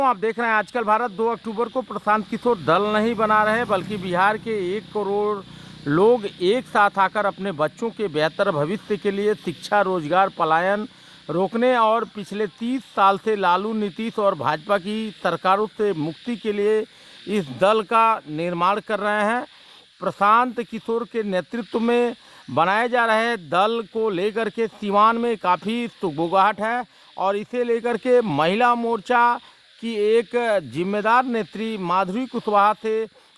आप देख रहे हैं आजकल भारत 2 अक्टूबर को प्रशांत किशोर दल नहीं बना रहे बल्कि बिहार के 1 करोड़ लोग एक साथ आकर अपने बच्चों के बेहतर भविष्य के लिए शिक्षा, रोजगार, पलायन रोकने और पिछले 30 साल से लालू, नीतीश और भाजपा की सरकारों से मुक्ति के लिए इस दल का निर्माण कर रहे हैं। प्रशांत किशोर के नेतृत्व में बनाए जा रहे दल को लेकर के सीवान में काफ़ी सुगबुगाहट है और इसे लेकर के महिला मोर्चा की एक जिम्मेदार नेत्री माधुरी कुशवाहा से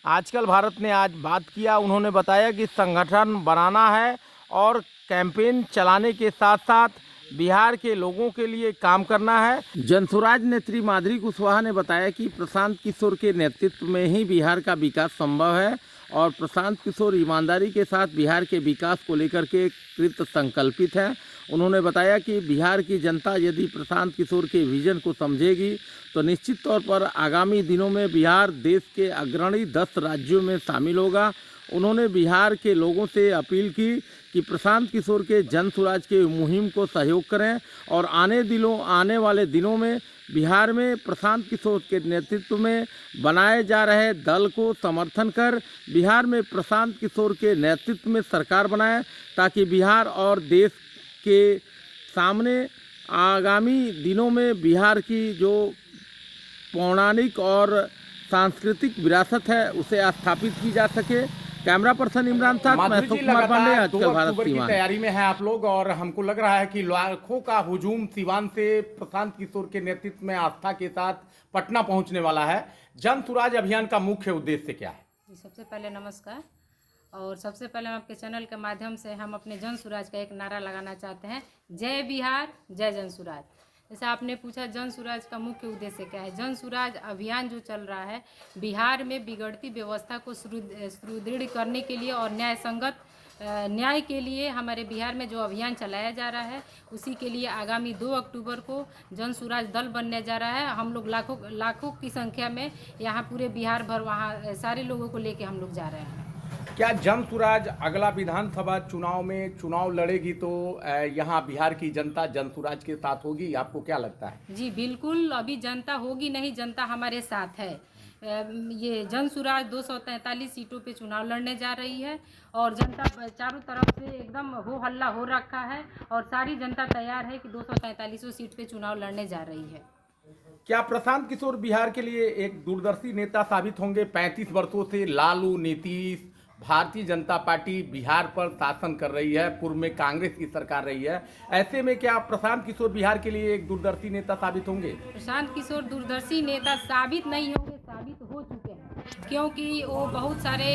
आजकल भारत ने आज बात किया। उन्होंने बताया कि संगठन बनाना है और कैंपेन चलाने के साथ साथ बिहार के लोगों के लिए काम करना है। जनसुराज नेत्री माधुरी कुशवाहा ने बताया कि प्रशांत किशोर के नेतृत्व में ही बिहार का विकास संभव है और प्रशांत किशोर ईमानदारी के साथ बिहार के विकास को लेकर के कृत संकल्पित हैं। उन्होंने बताया कि बिहार की जनता यदि प्रशांत किशोर के विजन को समझेगी तो निश्चित तौर पर आगामी दिनों में बिहार देश के अग्रणी 10 राज्यों में शामिल होगा। उन्होंने बिहार के लोगों से अपील की कि प्रशांत किशोर के जन सुराज के मुहिम को सहयोग करें और आने वाले दिनों में बिहार में प्रशांत किशोर के नेतृत्व में बनाए जा रहे दल को समर्थन कर बिहार में प्रशांत किशोर के नेतृत्व में सरकार बनाए ताकि बिहार और देश के सामने आगामी दिनों में बिहार की जो पौराणिक और सांस्कृतिक विरासत है उसे स्थापित की जा सके। कैमरा पर्सन इमरान साथ मैं सुकुमार पांडे, आजकल भारत की तैयारी में है आप लोग और हमको लग रहा है कि लाखों का हुजूम सीवान से प्रशांत किशोर के नेतृत्व में आस्था के साथ पटना पहुंचने वाला है। जन सुराज अभियान का मुख्य उद्देश्य क्या है? सबसे पहले नमस्कार और सबसे पहले हम आपके चैनल के माध्यम से हम अपने जन सुराज का एक नारा लगाना चाहते हैं, जय बिहार जय जन सुराज। जैसे आपने पूछा जन सुराज का मुख्य उद्देश्य क्या है। जन सुराज अभियान जो चल रहा है बिहार में बिगड़ती व्यवस्था को सुदृढ़ करने के लिए और न्याय संगत न्याय के लिए हमारे बिहार में जो अभियान चलाया जा रहा है उसी के लिए आगामी 2 अक्टूबर को जन सुराज दल बनने जा रहा है। हम लोग लाखों की संख्या में यहाँ पूरे बिहार भर वहाँ सारे लोगों को लेके हम लोग जा रहे हैं। क्या जन सुराज अगला विधानसभा चुनाव में चुनाव लड़ेगी तो यहाँ बिहार की जनता जन सुराज के साथ होगी? आपको क्या लगता है? जी बिल्कुल, अभी जनता होगी नहीं, जनता हमारे साथ है। ये जन सुराज 243 सीटों पे चुनाव लड़ने जा रही है और जनता चारों तरफ से एकदम हो हल्ला हो रखा है और सारी जनता तैयार है कि 243 सीट पे चुनाव लड़ने जा रही है। क्या प्रशांत किशोर बिहार के लिए एक दूरदर्शी नेता साबित होंगे? 35 वर्षों से लालू, नीतीश, भारतीय जनता पार्टी बिहार पर शासन कर रही है, पूर्व में कांग्रेस की सरकार रही है। ऐसे में क्या प्रशांत किशोर बिहार के लिए एक दूरदर्शी नेता साबित होंगे? प्रशांत किशोर दूरदर्शी नेता साबित नहीं होंगे, साबित हो चुके हैं क्योंकि वो बहुत सारे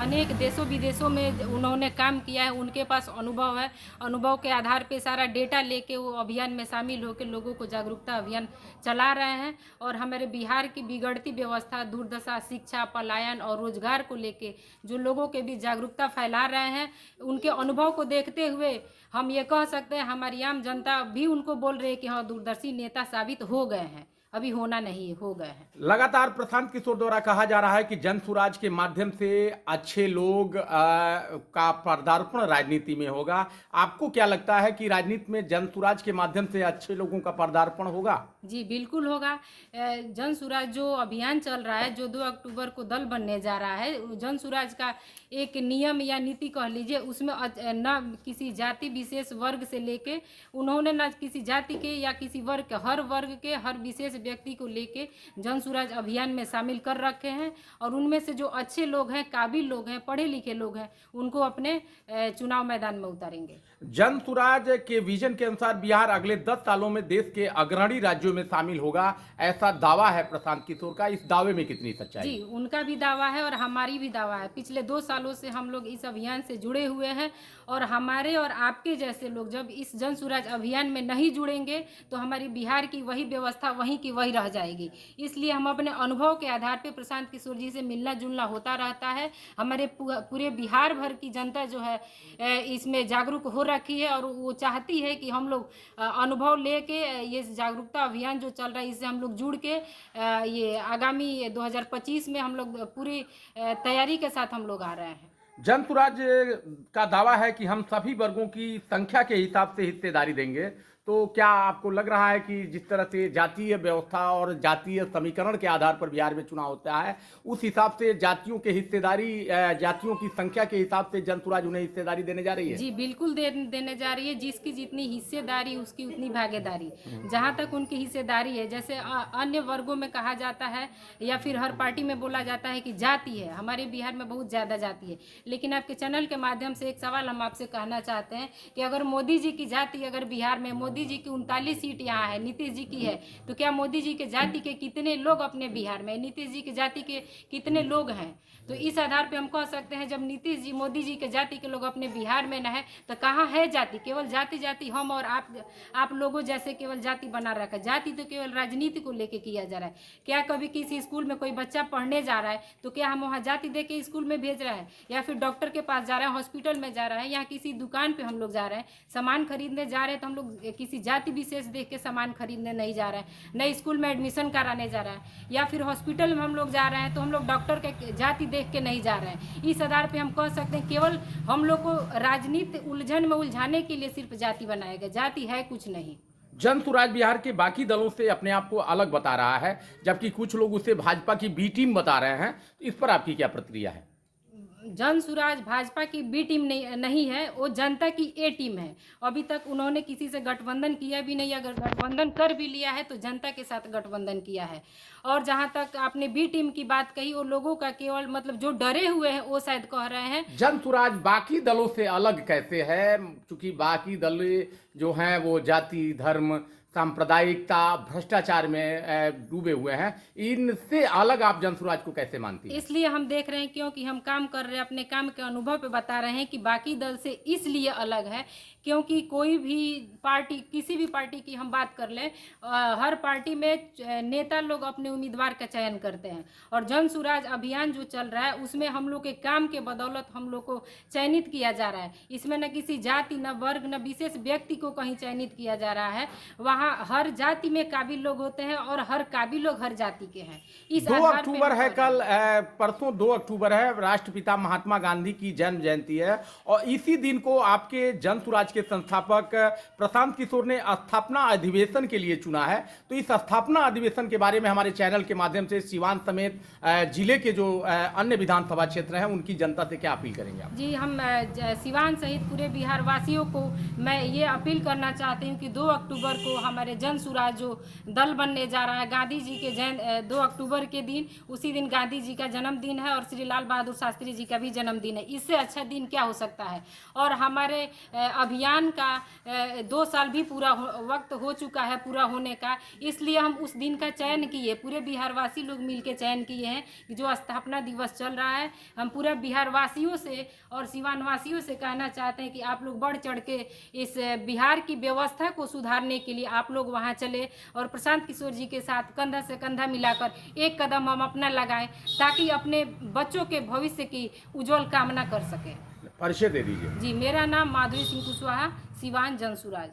अनेक देशों विदेशों में उन्होंने काम किया है, उनके पास अनुभव है। अनुभव के आधार पे सारा डेटा लेके वो अभियान में शामिल होकर लोगों को जागरूकता अभियान चला रहे हैं और हमारे बिहार की बिगड़ती व्यवस्था, दुर्दशा, शिक्षा, पलायन और रोजगार को लेके जो लोगों के बीच जागरूकता फैला रहे हैं, उनके अनुभव को देखते हुए हम ये कह सकते हैं हमारी आम जनता भी उनको बोल रही है कि हाँ दूरदर्शी नेता साबित हो गए हैं, अभी होना नहीं, हो गए हैं। लगातार प्रशांत किशोर द्वारा कहा जा रहा है कि जन सुराज के माध्यम से अच्छे लोग का पदार्पण राजनीति में होगा। आपको क्या लगता है कि राजनीति में जन सुराज के माध्यम से अच्छे लोगों का पदार्पण होगा? जी बिल्कुल होगा। जन सुराज जो अभियान चल रहा है, जो 2 अक्टूबर को दल बनने जा रहा है, जन सुराज का एक नियम या नीति कह लीजिए, उसमें न किसी जाति विशेष वर्ग से लेके उन्होंने न किसी जाति के या किसी वर्ग के, हर वर्ग के हर विशेष व्यक्ति को लेके जन सुराज अभियान में शामिल कर रखे हैं और उनमें से जो अच्छे लोग हैं, काबिल लोग हैं, पढ़े लिखे लोग हैं, उनको अपने चुनाव मैदान में उतारेंगे। जन सुराज के विजन के अनुसार बिहार अगले 10 सालों में देश के अग्रणी राज्यों में शामिल होगा, ऐसा दावा है प्रशांत किशोर का। इस दावे में कितनी सच्चाई? जी उनका भी दावा है और हमारी भी दावा है। पिछले 2 सालों से हम लोग इस अभियान से जुड़े हुए हैं और हमारे और आपके जैसे लोग जब इस जन सुराज अभियान में नहीं जुड़ेंगे तो हमारी बिहार की वही व्यवस्था वहीं की वही रह जाएगी। इसलिए हम अपने अनुभव के आधार पर प्रशांत किशोर जी से मिलना जुलना होता रहता है। हमारे पूरे बिहार भर की जनता जो है इसमें जागरूक हो रखी है और वो चाहती है कि हम लोग अनुभव लेके ये जागरूकता अभियान जो चल रहा है इससे हम लोग जुड़ के ये आगामी 2025 में हम लोग पूरी तैयारी के साथ हम लोग आ रहे हैं। जन सुराज का दावा है कि हम सभी वर्गों की संख्या के हिसाब से हिस्सेदारी देंगे। तो क्या आपको लग रहा है कि जिस तरह से जातीय व्यवस्था और जातीय समीकरण के आधार पर बिहार में चुनाव होता है, उस हिसाब से जातियों के हिस्सेदारी, जातियों की संख्या के हिसाब से जनसुराज उन्हें हिस्सेदारी देने जा रही है? जी बिल्कुल देने जा रही है। जिसकी जितनी हिस्सेदारी उसकी उतनी भागीदारी। जहाँ तक उनकी हिस्सेदारी है, जैसे अन्य वर्गों में कहा जाता है या फिर हर पार्टी में बोला जाता है कि जाति है, हमारे बिहार में बहुत ज़्यादा जाति है। लेकिन आपके चैनल के माध्यम से एक सवाल हम आपसे कहना चाहते हैं कि अगर मोदी जी की जाति, अगर बिहार में मोदी जी की 39 सीट यहाँ है, नीतीश जी की है, तो क्या मोदी जी के जाति के कितने लोग अपने बिहार में, नीतीश जी के जाति के कितने लोग हैं? तो इस आधार पे हम कह सकते हैं जब नीतीश जी, मोदी जी के जाति के लोग अपने बिहार में न है तो कहाँ है जाति? केवल जाति हम और आप लोगों जैसे केवल जाति बना रखा है। जाति तो केवल राजनीति को लेके किया जा रहा है। क्या कभी किसी स्कूल में कोई बच्चा पढ़ने जा रहा है तो क्या हम वहाँ जाति दे के स्कूल में भेज रहे हैं? या फिर डॉक्टर के पास जा रहे हैं, हॉस्पिटल में जा रहे हैं, या किसी दुकान पे हम लोग जा रहे हैं सामान खरीदने जा रहे हैं, तो हम लोग किसी जाति विशेष देख के सामान खरीदने नहीं जा रहे हैं, न स्कूल में एडमिशन कराने जा रहे हैं, या फिर हॉस्पिटल में हम लोग जा रहे हैं तो हम लोग डॉक्टर के जाति देख के नहीं जा रहे हैं। इस आधार पे हम कह सकते हैं केवल हम लोग को राजनीति उलझन में उलझाने के लिए सिर्फ जाति बनाया गया, जाति है कुछ नहीं। जनसुराज बिहार के बाकी दलों से अपने आप को अलग बता रहा है, जबकि कुछ लोग उसे भाजपा की बी टीम बता रहे हैं। इस पर आपकी क्या प्रतिक्रिया है? जनसुराज भाजपा की बी टीम नहीं है, वो जनता की ए टीम है। अभी तक उन्होंने किसी से गठबंधन किया भी नहीं, अगर गठबंधन कर भी लिया है तो जनता के साथ गठबंधन किया है। और जहां तक आपने बी टीम की बात कही, वो लोगों का केवल मतलब जो डरे हुए हैं वो शायद कह रहे हैं। जनसुराज बाकी दलों से अलग कैसे है? क्योंकि बाकी दल जो हैं वो जाति, धर्म, सांप्रदायिकता, भ्रष्टाचार में डूबे हुए हैं। इनसे अलग आप जनसुराज को कैसे मानती हैं? इसलिए हम देख रहे हैं क्योंकि हम काम कर रहे हैं, अपने काम के अनुभव पे बता रहे हैं कि बाकी दल से इसलिए अलग है क्योंकि कोई भी पार्टी, किसी भी पार्टी की हम बात कर लें, हर पार्टी में नेता लोग अपने उम्मीदवार का चयन करते हैं। और जनसुराज अभियान जो चल रहा है उसमें हम लोग के काम के बदौलत हम लोग को चयनित किया जा रहा है। इसमें न किसी जाति, न वर्ग, न विशेष व्यक्ति को कहीं चयनित किया जा रहा है। वहाँ हर जाति में काबिल लोग होते हैं और हर काबिल लोग हर जाति के हैं। इस 2 अक्टूबर है कल, परसों 2 अक्टूबर है, राष्ट्रपिता महात्मा गांधी की जन्म जयंती है। और इसी दिन को आपके जनसुराज के संस्थापक प्रशांत किशोर ने स्थापना अधिवेशन के लिए चुना है। तो इस स्थापना अधिवेशन के बारे में हमारे चैनल के माध्यम से सिवान समेत जिले के जो अन्य विधानसभा क्षेत्र हैं उनकी जनता से क्या अपील करेंगे आप? जी, हम सिवान सहित पूरे बिहार वासियों को मैं ये अपील करना चाहती हूँ कि 2 अक्टूबर को हमारे जनसुराज जो दल बनने जा रहा है, गांधी जी के 2 अक्टूबर के दिन, उसी दिन गांधी जी का जन्मदिन है और श्री लाल बहादुर शास्त्री जी का भी जन्मदिन है। इससे अच्छा दिन क्या हो सकता है? और हमारे अभियान का 2 साल भी वक्त हो चुका है पूरा होने का, इसलिए हम उस दिन का चयन किए, पूरे बिहार वासी लोग मिलकर चयन किए हैं कि जो स्थापना दिवस चल रहा है, हम पूरे बिहार वासियों से और सिवान वासियों से कहना चाहते हैं कि आप लोग बढ़ चढ़ के इस बिहार की व्यवस्था को सुधारने के लिए आप लोग वहां चले और प्रशांत किशोर जी के साथ कंधा से कंधा मिलाकर एक कदम हम अपना लगाएं ताकि अपने बच्चों के भविष्य की उज्जवल कामना कर सकें। परिचय दे दीजिए। जी, मेरा नाम माधुरी सिंह कुशवाहा, सिवान जनसुराज।